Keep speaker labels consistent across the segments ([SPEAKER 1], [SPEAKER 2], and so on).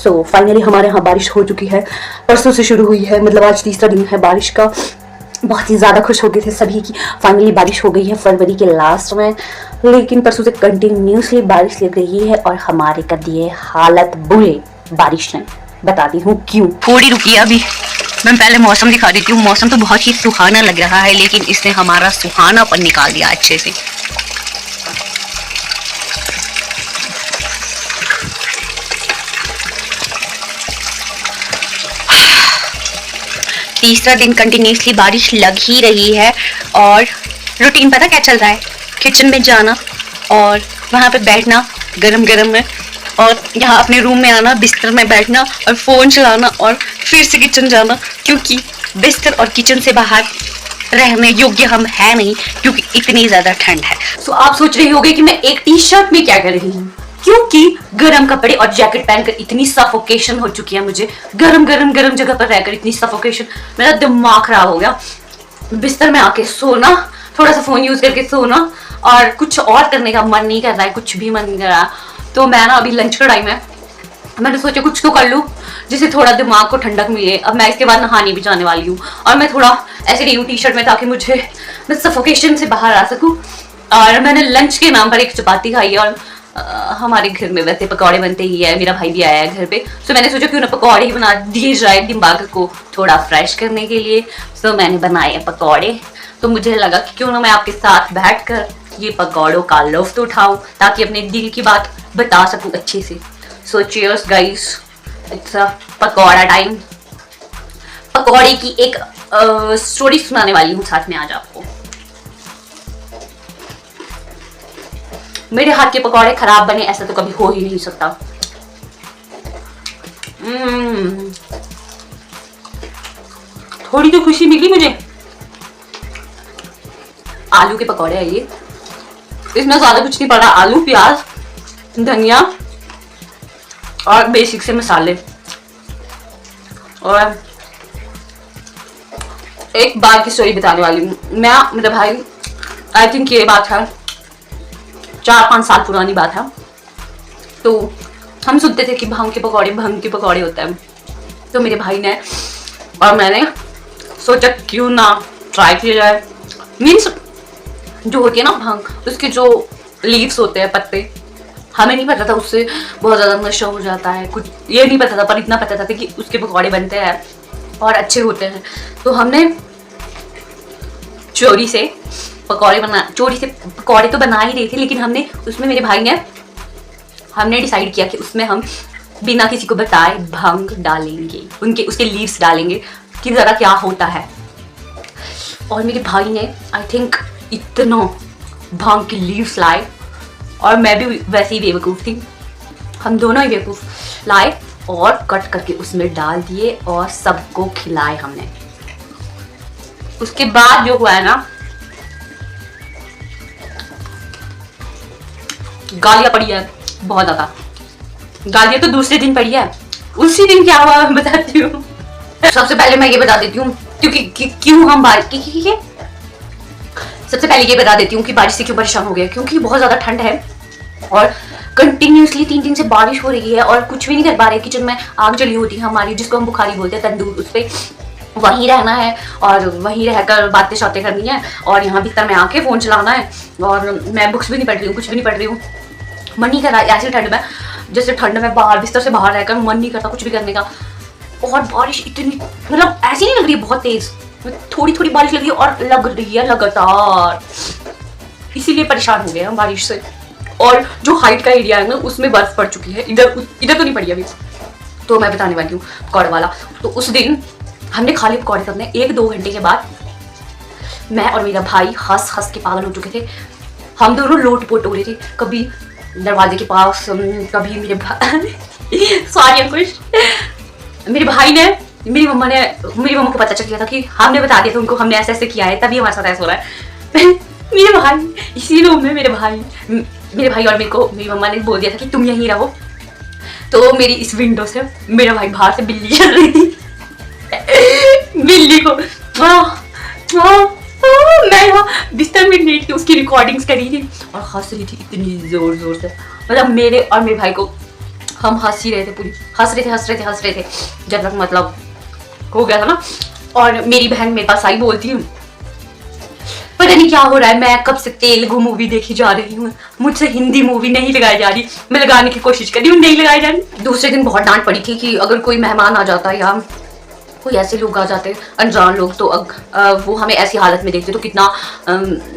[SPEAKER 1] So finally हमारे यहाँ बारिश हो चुकी है, परसों से शुरू हुई है, मतलब आज तीसरा दिन है बारिश का। बहुत ही ज़्यादा खुश हो गए थे सभी की फाइनली बारिश हो गई है फरवरी के लास्ट में, लेकिन परसों से कंटिन्यूसली बारिश लग रही है और हमारे कर दिए हालत बुरे बारिश ने। बताती हूँ क्यों।
[SPEAKER 2] थोड़ी रुकिए, अभी मैं पहले मौसम दिखा देती हूँ। मौसम तो बहुत ही सुहाना लग रहा है, लेकिन इसने हमारा सुहानापन निकाल दिया अच्छे से। तीसरा दिन कंटिन्यूसली बारिश लग ही रही है और रूटीन पता क्या चल रहा है? किचन में जाना और वहाँ पे बैठना गरम गरम में, और यहाँ अपने रूम में आना, बिस्तर में बैठना और फोन चलाना और फिर से किचन जाना, क्योंकि बिस्तर और किचन से बाहर रहने योग्य हम है नहीं, क्योंकि इतनी ज्यादा ठंड है।
[SPEAKER 1] सो आप सोच रहे होंगे कि मैं एक टी शर्ट में क्या कर रही हूँ, क्योंकि गर्म कपड़े और जैकेट पहनकर इतनी सफोकेशन हो चुकी है मुझे। गरम जगह पर रहकर इतनी सफोकेशन, मेरा दिमाग खराब हो गया। बिस्तर में आके सोना, थोड़ा सा फोन यूज करके सोना, और कुछ और करने का मन नहीं कर रहा है, कुछ भी मन नहीं कर रहा। तो मैं ना, अभी लंच का टाइम है, मैंने सोचा कुछ तो कर लूँ जिससे थोड़ा दिमाग को ठंडक मिले। अब मैं इसके बाद नहाने भी जाने वाली हूँ और मैं थोड़ा ऐसे रही हूँ टी शर्ट में, ताकि मैं सफोकेशन से बाहर आ सकूँ। और मैंने लंच के नाम पर एक चपाती खाई है, और हमारे घर में वैसे पकौड़े बनते ही है, मेरा भाई भी आया है घर पे, तो मैंने सोचा क्यों ना पकौड़े ही बना दिए जाए दिमाग को थोड़ा फ्रेश करने के लिए। तो मैंने बनाए पकौड़े, तो मुझे लगा कि क्यों ना मैं आपके साथ बैठकर ये पकौड़ों का लुत्फ उठाऊं, ताकि अपने दिल की बात बता सकूं अच्छे से। सो cheers guys, it's a pakora time. पकौड़े की एक स्टोरी सुनाने वाली हूँ साथ में आज आपको। मेरे हाथ के पकौड़े खराब बने ऐसा तो कभी हो ही नहीं सकता। थोड़ी तो खुशी मिली मुझे। आलू के पकौड़े है ये, इसमें ज्यादा कुछ नहीं पड़ा, आलू, प्याज, धनिया और बेसिक से मसाले। और एक बार की स्टोरी बताने वाली हूँ मैं, मेरा भाई, आई थिंक ये बात है 4-5 साल पुरानी बात है। तो हम सुनते थे कि भंग के पकौड़े होते हैं। तो मेरे भाई ने और मैंने सोचा क्यों ना ट्राई किया जाए। मीन्स जो होती है ना भंग, उसके जो लीव्स होते हैं, पत्ते, हमें नहीं पता था उससे बहुत ज़्यादा नशा हो जाता है, कुछ ये नहीं पता था, पर इतना पता था कि उसके पकौड़े बनते हैं और अच्छे होते हैं। तो हमने चोरी से पकौड़े तो बना ही रहे थे, लेकिन हमने डिसाइड किया कि उसमें हम बिना किसी को बताए भंग डालेंगे, उसके लीव्स डालेंगे कि ज़रा क्या होता है। और मेरे भाई ने आई थिंक इतना भांग की लीव्स लाए, और मैं भी वैसे ही बेवकूफ़ थी, हम दोनों ही बेवकूफ़ लाए और कट करके उसमें डाल दिए और सबको खिलाए हमने। उसके बाद जो हुआ है ना, गालियाँ पड़ी है बहुत ज़्यादा। गालियाँ तो दूसरे दिन पड़ी है, उसी दिन क्या हुआ मैं बताती हूँ। सबसे पहले मैं ये बता देती हूँ क्योंकि क्यों हम सबसे पहले ये बता देती हूँ कि बारिश से क्यों परेशान हो गया। क्योंकि बहुत ज़्यादा ठंड है और कंटिन्यूसली 3 दिन से बारिश हो रही है और कुछ भी नहीं कर पा रहे। किचन में आग जली होती है हमारी, जिसको हम बुखारी बोलते हैं, तंदूर, उस पर वहीं रहना है और वहीं रहकर बातें शातें करनी है, और यहाँ बिस्तर में आके फ़ोन चलाना है। और मैं बुक्स भी नहीं पढ़ रही हूँ, कुछ भी नहीं पढ़ रही हूँ, मन नहीं कर रहा ऐसी ठंड में। जैसे ठंड में बाहर बिस्तर से बाहर रहकर मन नहीं करता कुछ भी करने का। और बारिश इतनी, मतलब ऐसी नहीं लग रही है बहुत तेज़, थोड़ी थोड़ी बारिश लग रही है और लग रही है लगातार, इसीलिए परेशान हो गए हम बारिश से। और जो हाइट का एरिया है ना, उसमें बर्फ पड़ चुकी है, इधर तो नहीं पड़ी अभी। तो मैं बताने वाली हूँ पकौड़े वाला। तो उस दिन हमने खा लिए पकौड़े सबने। 1-2 घंटे के बाद मैं और मेरा भाई हंस के पागल हो चुके थे। हम दोनों लोट पोट हो रहे थे, कभी दरवाजे के पास, कभी मेरे मेरे भाई ने, मेरी मम्मा को पता चल गया था कि हमने बता दिया था उनको, हमने ऐसे किया है, तभी हमारे साथ ऐसा हो रहा है। मेरे भाई इसी रूम में, मेरे भाई और मेरी मम्मा ने बोल दिया था कि तुम यहीं रहो। तो मेरी इस विंडो से मेरा भाई बाहर से बिल्ली चल रही थी, बिल्ली को मैं यहाँ बिस्तर में लेट के उसकी रिकॉर्डिंग्स करी थी और हंस रही थी इतनी जोर से। मतलब मेरे और मेरे भाई को हम हंस ही रहे थे, पूरी हंस रहे थे जब तक मतलब हो गया था ना। और मेरी बहन मेरे पास आई, बोलती हूँ पता नहीं क्या हो रहा है, मैं कब से तेलुगु मूवी देखी जा रही हूँ, मुझसे हिंदी मूवी नहीं लगाई जा रही। मैं लगाने की कोशिश कर रही हूँ, नहीं लगाई जा रही। दूसरे दिन बहुत डांट पड़ी थी कि अगर कोई मेहमान आ जाता या कोई ऐसे लोग आ जाते अनजान लोग, तो वो हमें ऐसी हालत में देखते तो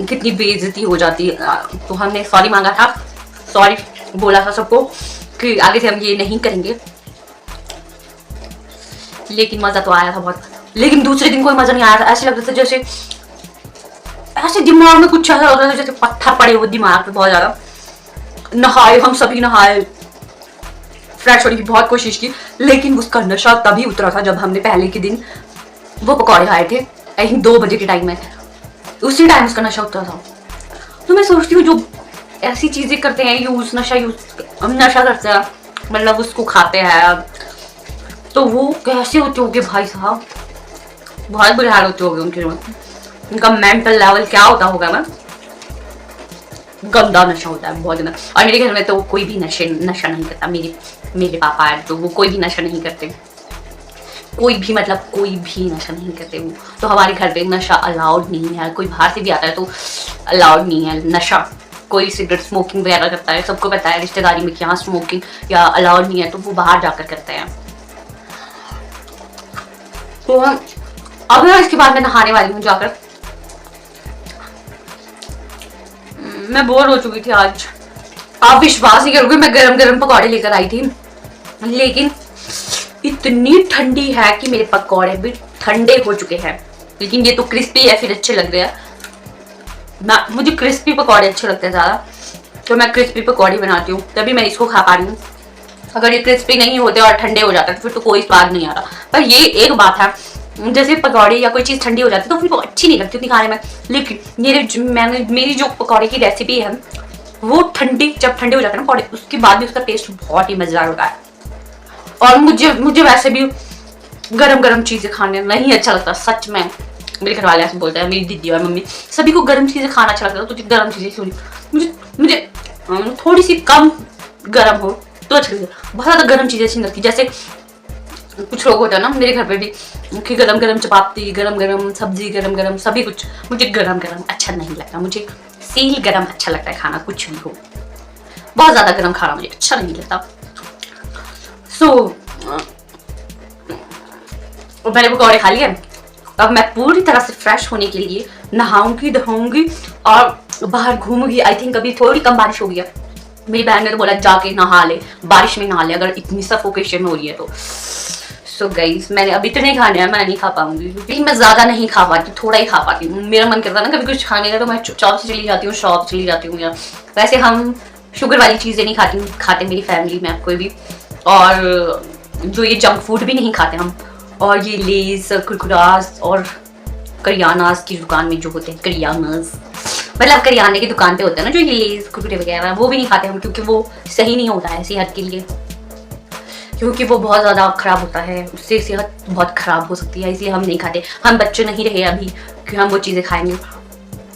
[SPEAKER 1] कितनी बेइज्जती हो जाती। तो हमने सॉरी मांगा था, सॉरी बोला था सबको कि आगे से हम ये नहीं करेंगे। लेकिन मजा तो आया था बहुत। लेकिन दूसरे दिन कोई मजा नहीं आया था, ऐसे लगता था जैसे ऐसे दिमाग में कुछ ऐसा होता था जैसे पत्थर पड़े हुए दिमाग पे बहुत ज्यादा। नहाए, हम सभी नहाए, फ्रेश होने की बहुत कोशिश की, लेकिन उसका नशा तभी उतरा था जब हमने पहले के दिन वो पकौड़े खाए थे, आई थिंक 2 बजे के टाइम में, उसी टाइम उसका नशा उतरा था। तो मैं सोचती हूँ जो ऐसी चीजें करते हैं, हम नशा करते हैं, मतलब उसको खाते हैं, तो वो कैसे होते होंगे भाई साहब, बहुत बुरे हाल होते होंगे उनका मेंटल लेवल क्या होता होगा ना। गंदा नशा होता है बहुत ज्यादा। और मेरे घर में तो कोई भी नशा नहीं करता। मेरे पापा है तो वो कोई भी नशा नहीं करते, कोई भी नशा नहीं करते वो। तो हमारे घर पे नशा अलाउड नहीं है, कोई बाहर से भी आता है तो अलाउड नहीं है नशा। कोई सिगरेट स्मोकिंग वगैरह करता है, सबको पता है रिश्तेदारी में कि यहाँ स्मोकिंग या अलाउड नहीं है, तो वो बाहर जाकर करते हैं। तो अब इसके बाद मैं नहाने वाली हूँ जाकर। मैं बोर हो चुकी थी आज, आप विश्वास नहीं करोगे, मैं गरम गरम पकौड़े लेकर आई थी, लेकिन इतनी ठंडी है कि मेरे पकौड़े भी ठंडे हो चुके हैं। लेकिन ये तो क्रिस्पी है, फिर अच्छे लग रहे हैं। मुझे क्रिस्पी पकौड़े अच्छे लगते हैं ज़्यादा, तो मैं क्रिस्पी पकौड़े बनाती हूँ, तभी मैं इसको खा पा रही हूँ। अगर ये क्रिस्पी नहीं होते और ठंडे हो जाते फिर तो कोई स्वाद नहीं आ रहा। पर ये एक बात है, जैसे पकौड़े या कोई चीज़ ठंडी हो जाती है तो फिर वो अच्छी नहीं लगती उतनी खाने में। लेकिन मेरी जो पकौड़े की रेसिपी है वो जब ठंडे हो जाते हैं ना पकौड़े, उसके बाद भी उसका टेस्ट बहुत ही मजेदार होता है। और मुझे वैसे भी गरम गरम चीज़ें खाने नहीं अच्छा लगता, सच में। मेरे घर वाले ऐसे बोलते हैं, मेरी दीदी और मम्मी सभी को गर्म चीज़ें खाना अच्छा लगता है, तो गर्म चीज़ें क्यों नहीं, मुझे थोड़ी सी कम गर्म हो तो अच्छा लगता। बहुत ज़्यादा गर्म चीज़ें अच्छी लगती, जैसे कुछ लोग होते हैं ना मेरे घर पे भी कि गरम गरम चपाती, गरम गरम सब्जी, गरम गरम सभी कुछ। मुझे गरम गरम अच्छा नहीं लगता, मुझे सील गरम अच्छा लगता है खाना, कुछ भी हो। बहुत ज़्यादा गरम खाना मुझे अच्छा नहीं लगता। मैंने पकौड़े खा लिए, अब मैं पूरी तरह से फ्रेश होने के लिए नहाऊंगी धोऊंगी और बाहर घूमूंगी। आई थिंक अभी थोड़ी कम बारिश हो गई है, मेरी बहन ने तो बोला जाके नहा ले, बारिश में नहा ले अगर इतनी सफोकेशन हो रही है तो। सो गाइस, मैंने अभी तो नहीं खाने हैं, मैं नहीं खा पाऊंगी क्योंकि मैं ज्यादा नहीं खा पाती, थोड़ा ही खा पाती हूँ। मेरा मन करता है ना कभी कुछ खाने का तो मैं चुपचाप से चली जाती हूँ, शॉप चली जाती हूँ। या वैसे हम शुगर वाली चीजें नहीं खाते मेरी फैमिली में कोई भी, और जो ये जंक फूड भी नहीं खाते हम। और ये लेज, कुरकुरास और करियानास की दुकान में जो होते हैं, करियानास मतलब करियाने की दुकान पे होते हैं ना जो ये लेज कुरकुरे वगैरह, वो भी नहीं खाते हम, क्योंकि वो सही नहीं होता है सेहत के लिए, क्योंकि वो बहुत ज़्यादा खराब होता है, उससे सेहत बहुत खराब हो सकती है, इसलिए हम नहीं खाते। हम बच्चे नहीं रहे अभी कि हम वो चीज़ें खाएंगे।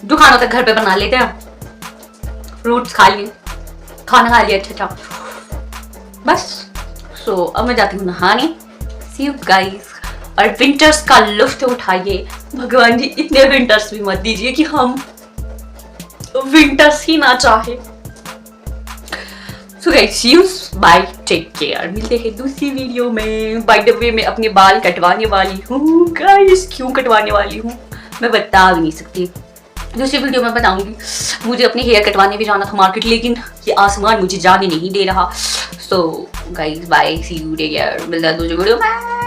[SPEAKER 1] जो खाना होता है घर पे बना लेते हैं, फ्रूट्स खा लिए, खाना खा लिया अच्छा बस। सो अब मैं जाती हूँ नहाने। सी यू गाइस, और विंटर्स का लुत्फ उठाइए। भगवान जी इतने विंटर्स भी मत दीजिए कि हम विंटर्स ही ना चाहे। So guys, see you, bye, take care. मिलते हैं दूसरी वीडियो में। बाय द वे, मैं अपने बाल कटवाने वाली हूँ गाइस। क्यों कटवाने वाली हूँ मैं बता भी नहीं सकती, दूसरी वीडियो में बताऊंगी। मुझे अपने हेयर कटवाने भी जाना था मार्केट, लेकिन ये आसमान मुझे जाने नहीं दे रहा। So guys bye, see you, take care. मिलता है दूसरी वीडियो में।